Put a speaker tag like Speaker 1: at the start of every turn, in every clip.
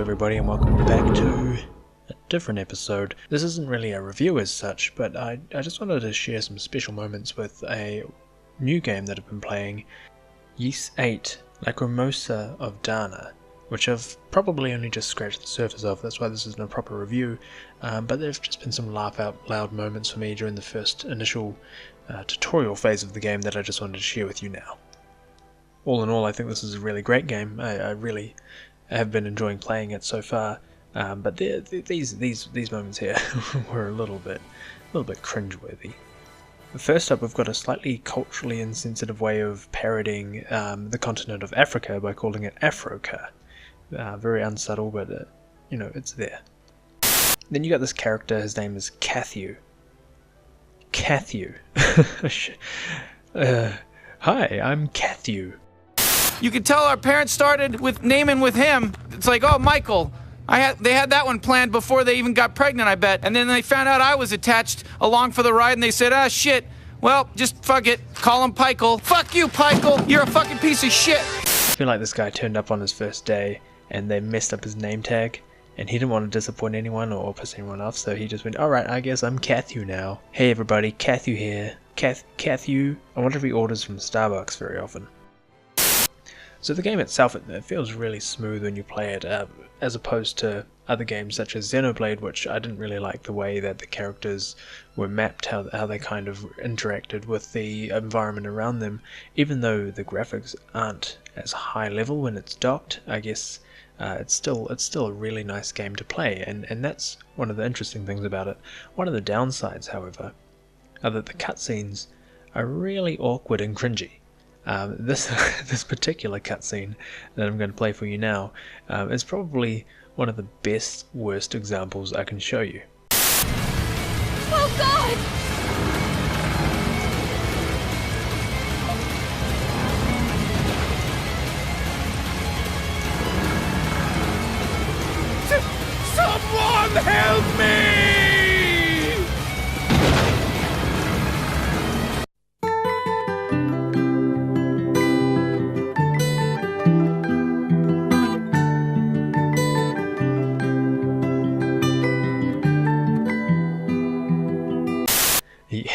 Speaker 1: everybody, and welcome back to a different episode. This isn't really a review as such, but I just wanted to share some special moments with a new game that I've been playing, Ys VIII Lacrimosa of Dana, which I've probably only just scratched the surface of. That's why this isn't a proper review, but there have just been some laugh out loud moments for me during the first initial tutorial phase of the game that I just wanted to share with you now. All in all, I think this is a really great game. I really have been enjoying playing it so far, but these moments here were a little bit cringeworthy. First up, we've got a slightly culturally insensitive way of parodying the continent of Africa by calling it Africa. Very unsubtle, but you know, it's there. Then you got this character. His name is Cathu. Hi, I'm Cathu.
Speaker 2: You could tell our parents started with naming with him. It's like, oh, Michael. They had that one planned before they even got pregnant, I bet. And then they found out I was attached along for the ride, and they said, ah, shit. Well, just fuck it. Call him Pikel. Fuck you, Pikel. You're a fucking piece of shit.
Speaker 1: I feel like this guy turned up on his first day, and they messed up his name tag, and he didn't want to disappoint anyone or piss anyone off, so he just went, alright, I guess I'm Cathu now. Hey everybody, Cathu here. Cathu. I wonder if he orders from Starbucks very often. So the game itself, it feels really smooth when you play it, as opposed to other games such as Xenoblade, which I didn't really like the way that the characters were mapped, how they kind of interacted with the environment around them. Even though the graphics aren't as high level when it's docked, I guess it's still a really nice game to play, and that's one of the interesting things about it. One of the downsides, however, are that the cutscenes are really awkward and cringy. This particular cutscene that I'm going to play for you now is probably one of the worst examples I can show you.
Speaker 3: Oh God!
Speaker 2: Someone help me!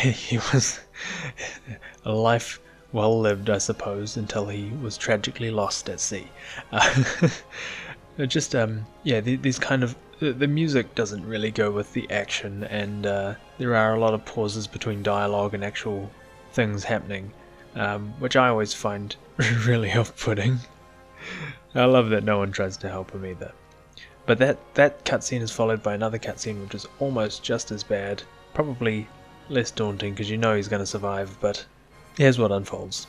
Speaker 1: He was a life well lived, I suppose, until he was tragically lost at sea. These kind of the music doesn't really go with the action, and there are a lot of pauses between dialogue and actual things happening, which I always find really off-putting. I love that no one tries to help him either. But that cutscene is followed by another cutscene which is almost just as bad, probably less daunting because you know he's going to survive, but here's what unfolds.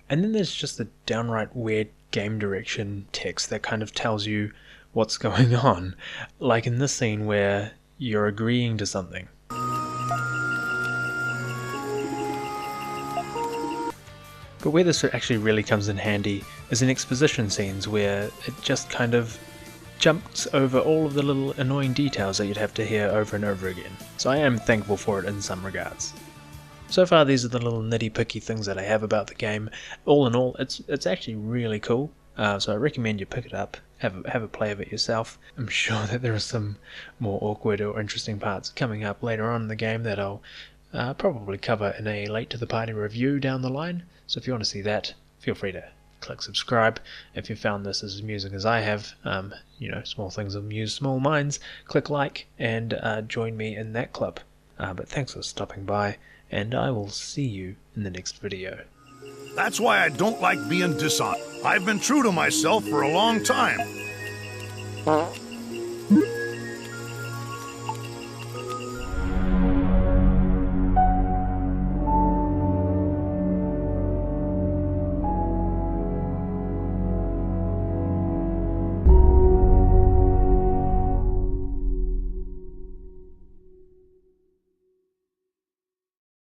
Speaker 1: And then there's just the downright weird game direction text that kind of tells you what's going on, like in this scene where you're agreeing to something. But where this actually really comes in handy is in exposition scenes where it just kind of jumps over all of the little annoying details that you'd have to hear over and over again. So I am thankful for it in some regards. So far, these are the little nitty-picky things that I have about the game. All in all, it's actually really cool. So I recommend you pick it up, have a play of it yourself. I'm sure that there are some more awkward or interesting parts coming up later on in the game that I'll probably cover in a late to the party review down the line. So if you want to see that, feel free to click subscribe. If you found this as amusing as I have, small things amuse small minds, click like and join me in that club. But thanks for stopping by, and I will see you in the next video.
Speaker 4: That's why I don't like being dishonest. I've been true to myself for a long time.